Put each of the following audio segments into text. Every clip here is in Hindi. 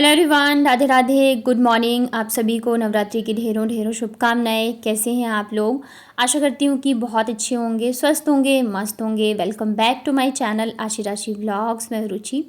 Hello everyone, Radhe Radhe, good morning. आप सभी को नवरात्रि की ढेरों ढेरों शुभकामनाएं। कैसे हैं आप लोग? आशा करती हूँ कि बहुत अच्छे होंगे, स्वस्थ होंगे, मस्त होंगे। Welcome back to my channel Ashi Rashi vlogs में रुचि।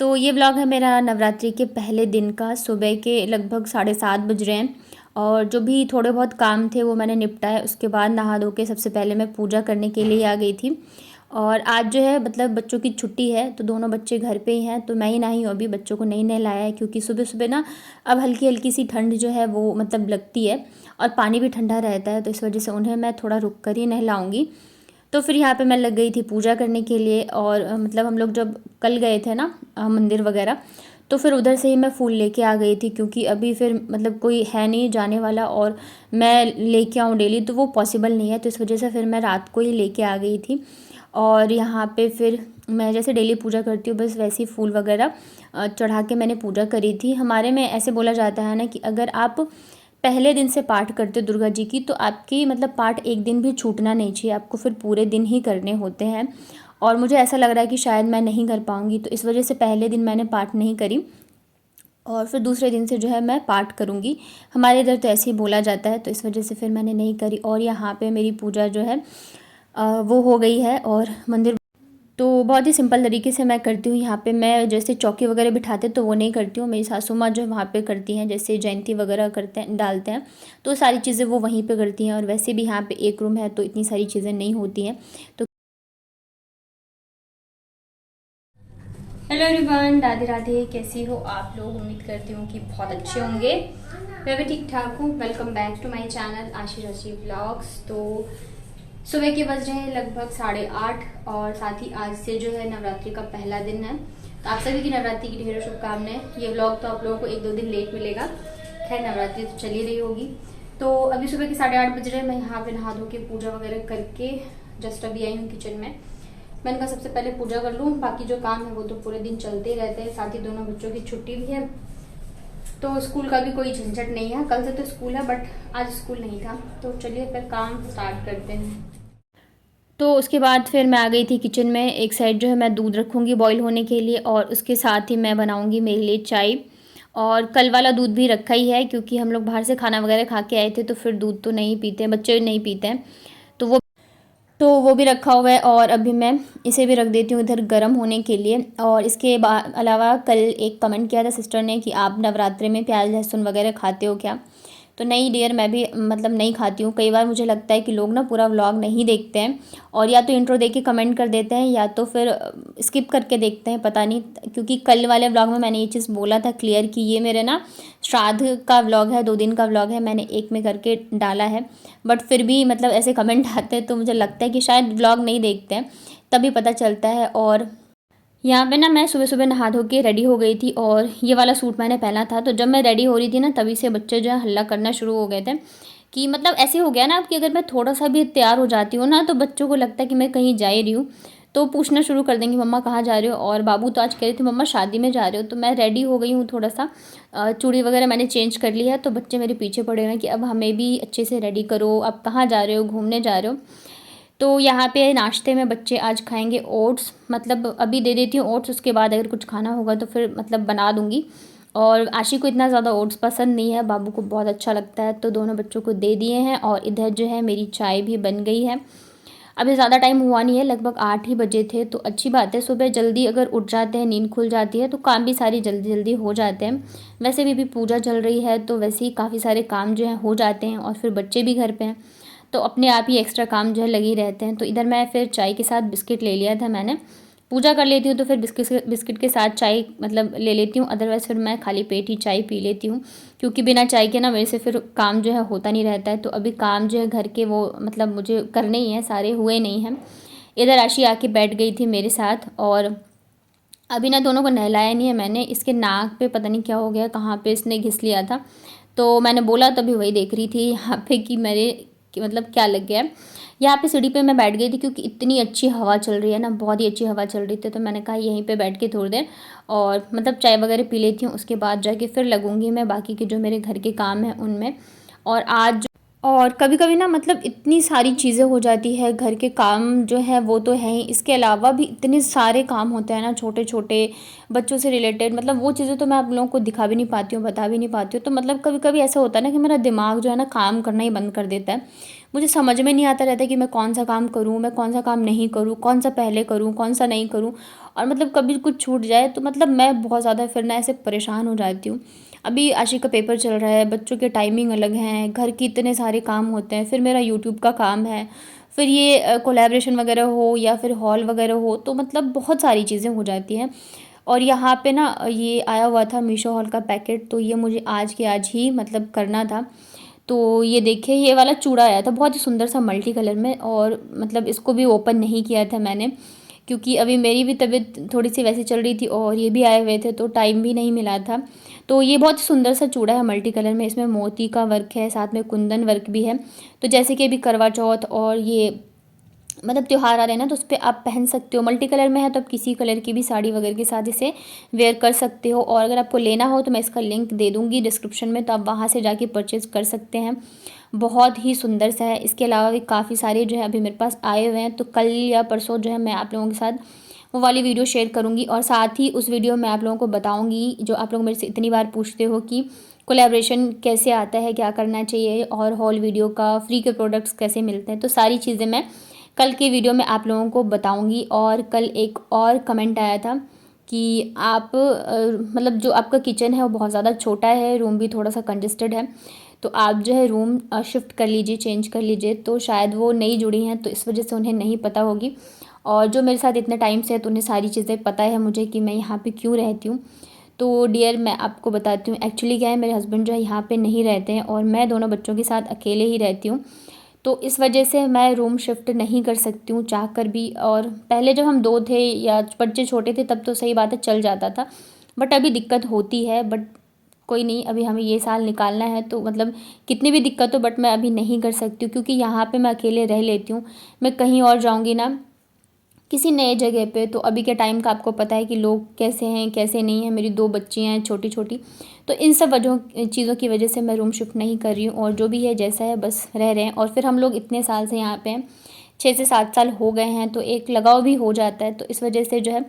तो ये व्लॉग है मेरा नवरात्रि के पहले दिन का। सुबह के लगभग 7:30 बज रहे हैं और जो भी थोड़े बहुत काम थे वो मैंने निपटाए। उसके बाद नहा धो के सबसे पहले मैं पूजा करने के लिए आ गई थी। और आज जो है मतलब बच्चों की छुट्टी है तो दोनों बच्चे घर पे ही हैं, तो मैं ही नहाई हूँ। अभी बच्चों को नहीं नहलाया है क्योंकि सुबह सुबह ना अब हल्की हल्की सी ठंड जो है वो मतलब लगती है और पानी भी ठंडा रहता है, तो इस वजह से उन्हें मैं थोड़ा रुक कर ही नहलाऊँगी। तो फिर यहाँ पे मैं लग गई थी पूजा करने के लिए। और मतलब हम लोग जब कल गए थे ना मंदिर वगैरह, तो फिर उधर से ही मैं फूल लेके आ गई थी क्योंकि अभी फिर मतलब कोई है नहीं जाने वाला और मैं लेके आऊँ डेली तो वो पॉसिबल नहीं है। तो इस वजह से फिर मैं रात को ही लेके आ गई थी। और यहाँ पे फिर मैं जैसे डेली पूजा करती हूँ बस वैसे ही फूल वगैरह चढ़ा के मैंने पूजा करी थी। हमारे में ऐसे बोला जाता है ना कि अगर आप पहले दिन से पाठ करते हो दुर्गा जी की, तो आपकी मतलब पाठ एक दिन भी छूटना नहीं चाहिए, आपको फिर पूरे दिन ही करने होते हैं। और मुझे ऐसा लग रहा है कि शायद मैं नहीं कर पाऊँगी, तो इस वजह से पहले दिन मैंने पाठ नहीं करी और फिर दूसरे दिन से जो है मैं पाठ करूँगी। हमारे इधर तो ऐसे ही बोला जाता है, तो इस वजह से फिर मैंने नहीं करी। और यहाँ पे मेरी पूजा जो है वो हो गई है। और मंदिर तो बहुत ही सिंपल तरीके से मैं करती हूँ। यहाँ पे मैं जैसे चौकी वगैरह बिठाते तो वो नहीं करती हूँ, मेरी सासू माँ जो है वहाँ पे करती हैं, जैसे जयंती वगैरह करते हैं डालते हैं तो सारी चीज़ें वो वहीं पे करती हैं। और वैसे भी यहाँ पे एक रूम है तो इतनी सारी चीज़ें नहीं होती हैं। तो हेलो एवरीवन, राधे राधे, कैसी हो आप लोग? उम्मीद करती हूँ कि बहुत अच्छे होंगे। मैं भी ठीक ठाक हूँ। Welcome back to my channel Ashi Rashi vlogs. तो सुबह के बज रहे हैं लगभग 8:30 और साथ ही आज से जो है नवरात्रि का पहला दिन है। तो आप सभी की नवरात्रि की ढेरों शुभकामनाएं। ये व्लॉग तो आप लोगों को 1-2 दिन लेट मिलेगा, खैर नवरात्रि तो चली रही होगी। तो अभी सुबह के 8:30 बज रहे हैं। मैं यहाँ पे नहा धो के पूजा वगैरह करके जस्ट अभी आई हूँ किचन में। मैंने कहा सबसे पहले पूजा कर लूँ, बाकी जो काम है वो तो पूरे दिन चलते ही रहते हैं। साथ ही दोनों बच्चों की छुट्टी भी है तो स्कूल का भी कोई झंझट नहीं है। कल से तो स्कूल है बट आज स्कूल नहीं था। तो चलिए फिर काम स्टार्ट करते हैं। तो उसके बाद फिर मैं आ गई थी किचन में। एक साइड जो है मैं दूध रखूँगी बॉईल होने के लिए और उसके साथ ही मैं बनाऊँगी मेरे लिए चाय। और कल वाला दूध भी रखा ही है क्योंकि हम लोग बाहर से खाना वगैरह खा के आए थे तो फिर दूध तो नहीं पीते, बच्चे नहीं पीते हैं, तो वो भी रखा हुआ है। और अभी मैं इसे भी रख देती हूँ इधर गर्म होने के लिए। और इसके अलावा कल एक कमेंट किया था सिस्टर ने कि आप नवरात्रि में प्याज लहसुन वगैरह खाते हो क्या? तो नहीं डियर, मैं भी मतलब नहीं खाती हूँ। कई बार मुझे लगता है कि लोग ना पूरा व्लॉग नहीं देखते हैं और या तो इंट्रो देख के कमेंट कर देते हैं या तो फिर स्किप करके देखते हैं, पता नहीं। क्योंकि कल वाले व्लॉग में मैंने ये चीज़ बोला था क्लियर कि ये मेरे ना श्राद्ध का व्लॉग है, 2 दिन का व्लॉग है, मैंने एक में करके डाला है। बट फिर भी मतलब ऐसे कमेंट आते हैं तो मुझे लगता है कि शायद व्लॉग नहीं देखते हैं, तभी पता चलता है। और यहाँ पे ना मैं सुबह सुबह नहा धो के रेडी हो गई थी और ये वाला सूट मैंने पहना था। तो जब मैं रेडी हो रही थी ना तभी से बच्चे जो है हल्ला करना शुरू हो गए थे कि मतलब ऐसे हो गया ना कि अगर मैं थोड़ा सा भी तैयार हो जाती हूँ ना तो बच्चों को लगता है कि मैं कहीं जा ही रही हूँ, तो पूछना शुरू कर देंगे मम्मा कहाँ जा रहे हो। और बाबू तो आज कह रहे थे मम्मा शादी में जा रहे हो। तो मैं रेडी हो गई हूँ थोड़ा सा, चूड़ी वगैरह मैंने चेंज कर ली है। तो बच्चे मेरे पीछे पड़े हुए हैं कि अब हमें भी अच्छे से रेडी करो, अब कहाँ जा रहे हो, घूमने जा रहे हो। तो यहाँ पे नाश्ते में बच्चे आज खाएंगे ओट्स, मतलब अभी दे देती हूँ ओट्स, उसके बाद अगर कुछ खाना होगा तो फिर मतलब बना दूँगी। और आशी को इतना ज़्यादा ओट्स पसंद नहीं है, बाबू को बहुत अच्छा लगता है, तो दोनों बच्चों को दे दिए हैं। और इधर जो है मेरी चाय भी बन गई है। अभी ज़्यादा टाइम हुआ नहीं है, लगभग 8 ही बजे थे, तो अच्छी बात है। सुबह जल्दी अगर उठ जाते हैं, नींद खुल जाती है तो काम भी सारी जल्दी जल्दी हो जाते हैं। वैसे भी पूजा चल रही है तो वैसे ही काफ़ी सारे काम जो हैं हो जाते हैं और फिर बच्चे भी घर पे हैं तो अपने आप ही एक्स्ट्रा काम जो है लगे ही रहते हैं। तो इधर मैं फिर चाय के साथ बिस्किट ले लिया था मैंने। पूजा कर लेती हूँ तो फिर बिस्किट के साथ चाय मतलब ले लेती हूँ, अदरवाइज़ फिर मैं खाली पेट ही चाय पी लेती हूँ क्योंकि बिना चाय के ना मेरे से फिर काम जो है होता नहीं रहता है। तो अभी काम जो है घर के वो मतलब मुझे करने ही हैं, सारे हुए नहीं हैं। इधर राशि आके बैठ गई थी मेरे साथ और अभी ना दोनों को नहलाया नहीं है मैंने। इसके नाक पे पता नहीं क्या हो गया, कहाँ पे इसने घिस लिया था, तो मैंने बोला तभी वही देख रही थी यहाँ पे कि मेरे कि मतलब क्या लग गया है। यहाँ पे सीढ़ी पे मैं बैठ गई थी क्योंकि इतनी अच्छी हवा चल रही है ना, बहुत ही अच्छी हवा चल रही थी। तो मैंने कहा यहीं पे बैठ के थोड़ी देर और मतलब चाय वगैरह पी लेती हूँ, उसके बाद जाके फिर लगूंगी मैं बाकी के जो मेरे घर के काम हैं उनमें। और और कभी कभी ना मतलब इतनी सारी चीज़ें हो जाती है, घर के काम जो है वो तो है ही, इसके अलावा भी इतने सारे काम होते हैं ना छोटे छोटे बच्चों से रिलेटेड। मतलब वो चीज़ें तो मैं आप लोगों को दिखा भी नहीं पाती हूँ, बता भी नहीं पाती हूँ। तो मतलब कभी कभी ऐसा होता है ना कि मेरा दिमाग जो है ना काम करना ही बंद कर देता है। मुझे समझ में नहीं आता रहता कि मैं कौन सा काम करूँ, मैं कौन सा काम नहीं करूँ, कौन सा पहले करूँ, कौन सा नहीं करूँ। और मतलब कभी कुछ छूट जाए तो मतलब मैं बहुत ज़्यादा फिर ना ऐसे परेशान हो जाती हूँ। अभी आशी का पेपर चल रहा है, बच्चों के टाइमिंग अलग हैं, घर के इतने सारे काम होते हैं, फिर मेरा यूट्यूब का काम है, फिर ये कोलैबोरेशन वगैरह हो या फिर हॉल वगैरह हो, तो मतलब बहुत सारी चीज़ें हो जाती हैं। और यहाँ पे ना ये आया हुआ था मीशो हॉल का पैकेट, तो ये मुझे आज के आज ही मतलब करना था। तो ये देखिए ये वाला चूड़ा आया था बहुत ही सुंदर सा मल्टी कलर में, और मतलब इसको भी ओपन नहीं किया था मैंने, क्योंकि अभी मेरी भी तबीयत थोड़ी सी वैसी चल रही थी और ये भी आए हुए थे तो टाइम भी नहीं मिला था। तो ये बहुत सुंदर सा चूड़ा है मल्टी कलर में, इसमें मोती का वर्क है, साथ में कुंदन वर्क भी है। तो जैसे कि अभी करवा चौथ और ये मतलब त्यौहार आ रहे हैं ना, तो उस पर आप पहन सकते हो। मल्टी कलर में है तो आप किसी कलर की भी साड़ी वगैरह के साथ इसे वेयर कर सकते हो। और अगर आपको लेना हो तो मैं इसका लिंक दे दूँगी डिस्क्रिप्शन में, तो आप वहाँ से जाके परचेज़ कर सकते हैं। बहुत ही सुंदर सा है। इसके अलावा भी काफ़ी सारे जो है अभी मेरे पास आए हुए हैं, तो कल या परसों जो है मैं आप लोगों के साथ वो वाली वीडियो शेयर करूँगी। और साथ ही उस वीडियो में आप लोगों को बताऊँगी, जो आप लोग मेरे से इतनी बार पूछते हो कि कोलैबोरेशन कैसे आता है, क्या करना चाहिए, और हॉल वीडियो का फ्री के प्रोडक्ट्स कैसे मिलते हैं, तो सारी चीज़ें मैं कल की वीडियो में आप लोगों को बताऊंगी। और कल एक और कमेंट आया था कि आप मतलब जो आपका किचन है वो बहुत ज़्यादा छोटा है, रूम भी थोड़ा सा कंजेस्टेड है, तो आप जो है रूम शिफ्ट कर लीजिए, चेंज कर लीजिए। तो शायद वो नई जुड़ी हैं तो इस वजह से उन्हें नहीं पता होगी, और जो मेरे साथ इतने टाइम से है तो उन्हें सारी चीज़ें पता है मुझे कि मैं यहाँ पे क्यों रहती हूँ। तो डियर मैं आपको बताती हूँ, एक्चुअली क्या है, मेरे हस्बैंड जो है यहाँ पे नहीं रहते हैं और मैं दोनों बच्चों के साथ अकेले ही रहती हूँ। तो इस वजह से मैं रूम शिफ्ट नहीं कर सकती हूँ चाह कर भी। और पहले जब हम दो थे या बच्चे छोटे थे तब तो सही बात है चल जाता था, बट अभी दिक्कत होती है। बट कोई नहीं, अभी हमें ये साल निकालना है तो मतलब कितनी भी दिक्कत हो बट मैं अभी नहीं कर सकती हूँ, क्योंकि यहाँ पे मैं अकेले रह लेती हूँ। मैं कहीं और जाऊँगी ना किसी नए जगह पे, तो अभी के टाइम का आपको पता है कि लोग कैसे हैं कैसे नहीं हैं। मेरी दो बच्चियाँ हैं छोटी छोटी, तो इन सब वजहों चीज़ों की वजह से मैं रूम शिफ्ट नहीं कर रही हूँ। और जो भी है जैसा है बस रह रहे हैं। और फिर हम लोग इतने साल से यहाँ पे हैं, 6 से 7 साल हो गए हैं, तो एक लगाव भी हो जाता है। तो इस वजह से जो है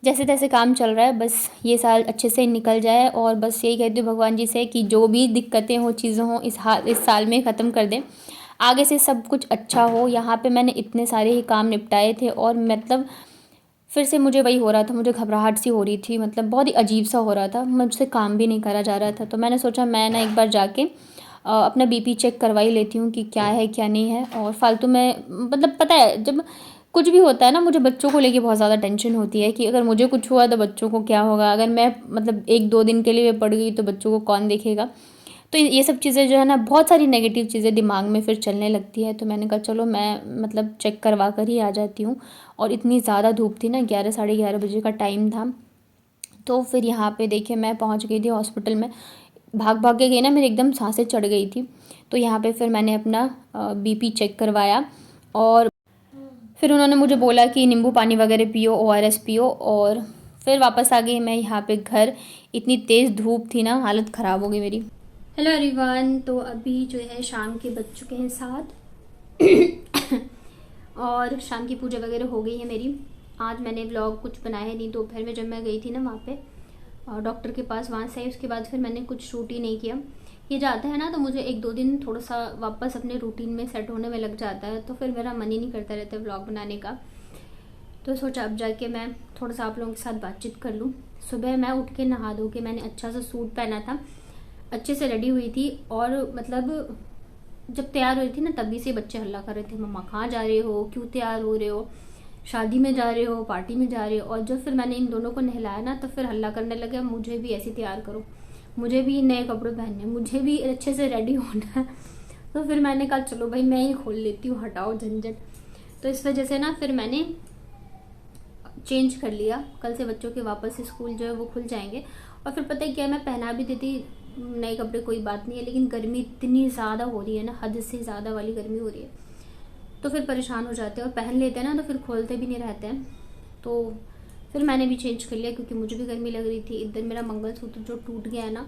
जैसे तैसे काम चल रहा है, बस ये साल अच्छे से निकल जाए। और बस यही कहती हूँ भगवान जी से कि जो भी दिक्कतें हो चीज़ें हों इस साल में ख़त्म कर दें, आगे से सब कुछ अच्छा हो। यहाँ पे मैंने इतने सारे ही काम निपटाए थे और मतलब फिर से मुझे वही हो रहा था, मुझे घबराहट सी हो रही थी, मतलब बहुत ही अजीब सा हो रहा था, मुझसे काम भी नहीं करा जा रहा था। तो मैंने सोचा मैं ना एक बार जाके अपना बीपी चेक करवा ही लेती हूँ कि क्या है क्या नहीं है। और फालतू में मतलब पता है जब कुछ भी होता है ना, मुझे बच्चों को लेके बहुत ज़्यादा टेंशन होती है कि अगर मुझे कुछ हुआ तो बच्चों को क्या होगा, अगर मैं मतलब 1-2 दिन के लिए पड़ गई तो बच्चों को कौन देखेगा। तो ये सब चीज़ें जो है ना, बहुत सारी नेगेटिव चीज़ें दिमाग में फिर चलने लगती है। तो मैंने कहा चलो मैं मतलब चेक करवा कर ही आ जाती हूँ। और इतनी ज़्यादा धूप थी ना, 11-11:30 बजे का टाइम था। तो फिर यहाँ पे देखिए मैं पहुँच गई थी हॉस्पिटल में, भाग भाग के गई ना, मेरी एकदम सांसें चढ़ गई थी। तो यहाँ पे फिर मैंने अपना बीपी चेक करवाया, और फिर उन्होंने मुझे बोला कि नींबू पानी वगैरह पियो, ORS पियो। और फिर वापस आ गई मैं यहाँ पे घर। इतनी तेज़ धूप थी ना, हालत ख़राब हो गई मेरी। हेलो एवरीवन, तो अभी जो है शाम के बज चुके हैं 7 और शाम की पूजा वगैरह हो गई है मेरी। आज मैंने व्लॉग कुछ बनाया नहीं, दोपहर में जब मैं गई थी ना वहाँ पे और डॉक्टर के पास, वहाँ से आई उसके बाद फिर मैंने कुछ शूट ही नहीं किया। ये जाता है ना तो मुझे 1-2 दिन थोड़ा सा वापस अपने रूटीन में सेट होने में लग जाता है, तो फिर मेरा मन ही नहीं करता रहता है व्लॉग बनाने का। तो सोचा अब जाके मैं थोड़ा सा आप लोगों के साथ बातचीत कर लूँ। सुबह मैं उठ के नहा धो के मैंने अच्छा सा सूट पहना था, अच्छे से रेडी हुई थी। और मतलब जब तैयार हुई थी ना तभी से बच्चे हल्ला कर रहे थे, मम्मा कहाँ जा रहे हो, क्यों तैयार हो रहे हो, शादी में जा रहे हो, पार्टी में जा रहे हो। और जब फिर मैंने इन दोनों को नहलाया ना तो फिर हल्ला करने लगे, मुझे भी ऐसे तैयार करो, मुझे भी नए कपड़े पहनने, मुझे भी अच्छे से रेडी होना है। तो फिर मैंने कहा चलो भाई मैं ही खोल लेती हूँ, हटाओ झंझट। तो इस वजह से ना फिर मैंने चेंज कर लिया। कल से बच्चों के वापस स्कूल जो है वो खुल जाएंगे। और फिर पता है क्या, मैं पहना भी देती नए कपड़े, कोई बात नहीं है, लेकिन गर्मी इतनी ज़्यादा हो रही है ना, हद से ज़्यादा वाली गर्मी हो रही है, तो फिर परेशान हो जाते हैं। और पहन लेते हैं ना तो फिर खोलते भी नहीं रहते हैं। तो फिर मैंने भी चेंज कर लिया, क्योंकि मुझे भी गर्मी लग रही थी। इधर मेरा मंगलसूत्र जो टूट गया है ना,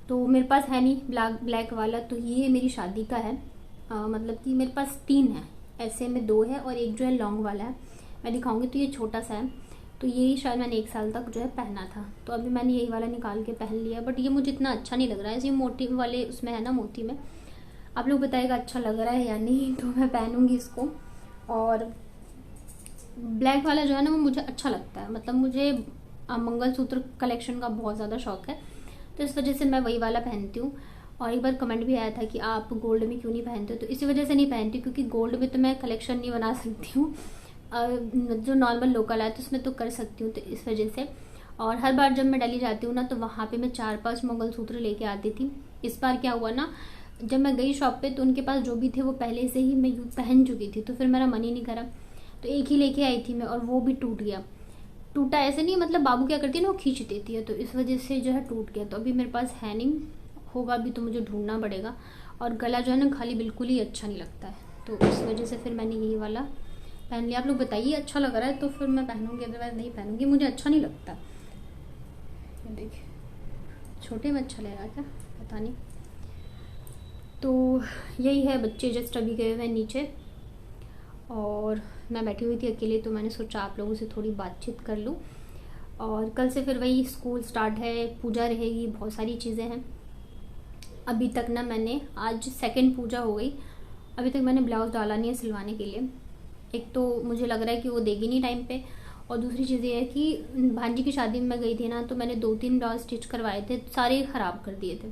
तो मेरे पास है नहीं ब्लैक वाला, तो ये मेरी शादी का है। मतलब कि मेरे पास 3 है, ऐसे में 2 है और एक जो है लॉन्ग वाला है, मैं दिखाऊंगी। तो ये छोटा सा है, तो यही शायद मैंने 1 साल तक जो है पहना था। तो अभी मैंने यही वाला निकाल के पहन लिया, बट ये मुझे इतना अच्छा नहीं लग रहा है। ये मोती वाले उसमें है ना, मोती में। आप लोग बताइएगा अच्छा लग रहा है या नहीं, तो मैं पहनूंगी इसको। और ब्लैक वाला जो है ना वो मुझे अच्छा लगता है, मतलब मुझे मंगलसूत्र कलेक्शन का बहुत ज़्यादा शौक है, तो इस वजह से मैं वही वाला पहनती हूँ। और एक बार कमेंट भी आया था कि आप गोल्ड में क्यों नहीं पहनते हो, तो इसी वजह से नहीं पहनती, क्योंकि गोल्ड में तो मैं कलेक्शन नहीं बना सकती हूँ। जो नॉर्मल लोकल है तो उसमें तो कर सकती हूँ, तो इस वजह से। और हर बार जब मैं दिल्ली जाती हूँ ना, तो वहाँ पे मैं 4-5 मंगलसूत्र लेके आती थी। इस बार क्या हुआ ना, जब मैं गई शॉप पे तो उनके पास जो भी थे वो पहले से ही मैं पहन चुकी थी, तो फिर मेरा मन ही नहीं करा, तो एक ही लेके आई थी मैं, और वो भी टूट गया। टूटा ऐसे नहीं, मतलब बाबू क्या करती है ना, वो खींच देती है, तो इस वजह से जो है टूट गया। तो अभी मेरे पास है नहीं, होगा भी तो मुझे ढूंढना पड़ेगा। और गला जो है ना खाली बिल्कुल ही अच्छा नहीं लगता है, तो इस वजह से फिर मैंने यही वाला पहन लिया। आप लोग बताइए अच्छा लग रहा है तो फिर मैं पहनूंगी, अदरवाइज नहीं पहनूंगी, मुझे अच्छा नहीं लगता। ये देखिए छोटे में अच्छा लग रहा क्या पता नहीं। तो यही है, बच्चे जस्ट अभी गए हुए नीचे और मैं बैठी हुई थी अकेले, तो मैंने सोचा आप लोगों से थोड़ी बातचीत कर लूँ। और कल से फिर वही स्कूल स्टार्ट है, पूजा रहेगी, बहुत सारी चीज़ें हैं। अभी तक ना मैंने, आज 2nd पूजा हो गई, अभी तक मैंने ब्लाउज़ डाला नहीं है सिलवाने के लिए। एक तो मुझे लग रहा है कि वो देगी नहीं टाइम पे, और दूसरी चीज़ ये है कि भांजी की शादी में मैं गई थी ना, तो मैंने 2-3 ब्लाउज स्टिच करवाए थे, सारे ख़राब कर दिए थे।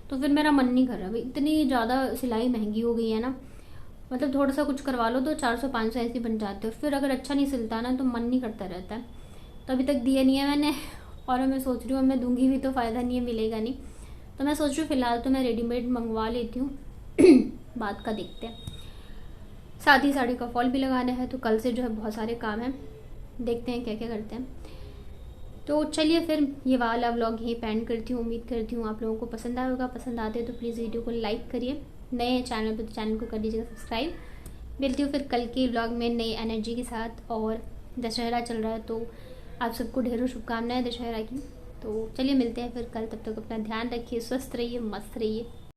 तो फिर मेरा मन नहीं कर रहा, इतनी ज़्यादा सिलाई महंगी हो गई है ना, मतलब थोड़ा सा कुछ करवा लो तो 400-500 ऐसे बन जाते हो, फिर अगर अच्छा नहीं सिलता ना तो मन नहीं करता रहता है। तो अभी तक दिया नहीं है मैंने, और मैं सोच रही हूँ मैं दूंगी भी तो फ़ायदा नहीं है, मिलेगा नहीं। तो मैं सोच रही हूँ फ़िलहाल तो मैं रेडीमेड मंगवा लेती हूँ। बात का देखते हैं। साथ ही साड़ी का फॉल भी लगाना है, तो कल से जो है बहुत सारे काम हैं, देखते हैं क्या क्या करते हैं। तो चलिए फिर ये वाला व्लॉग यहीं पेंड करती हूँ। उम्मीद करती हूँ आप लोगों को पसंद आया होगा, पसंद आते तो प्लीज़ वीडियो को लाइक करिए, नए चैनल पर तो चैनल को कर दीजिएगा सब्सक्राइब। मिलती हूँ फिर कल के व्लॉग में नई एनर्जी के साथ। और दशहरा चल रहा है तो आप सबको ढेरों शुभकामनाएं दशहरा की। तो चलिए मिलते हैं फिर कल, तब तक अपना ध्यान रखिए, स्वस्थ रहिए, मस्त रहिए।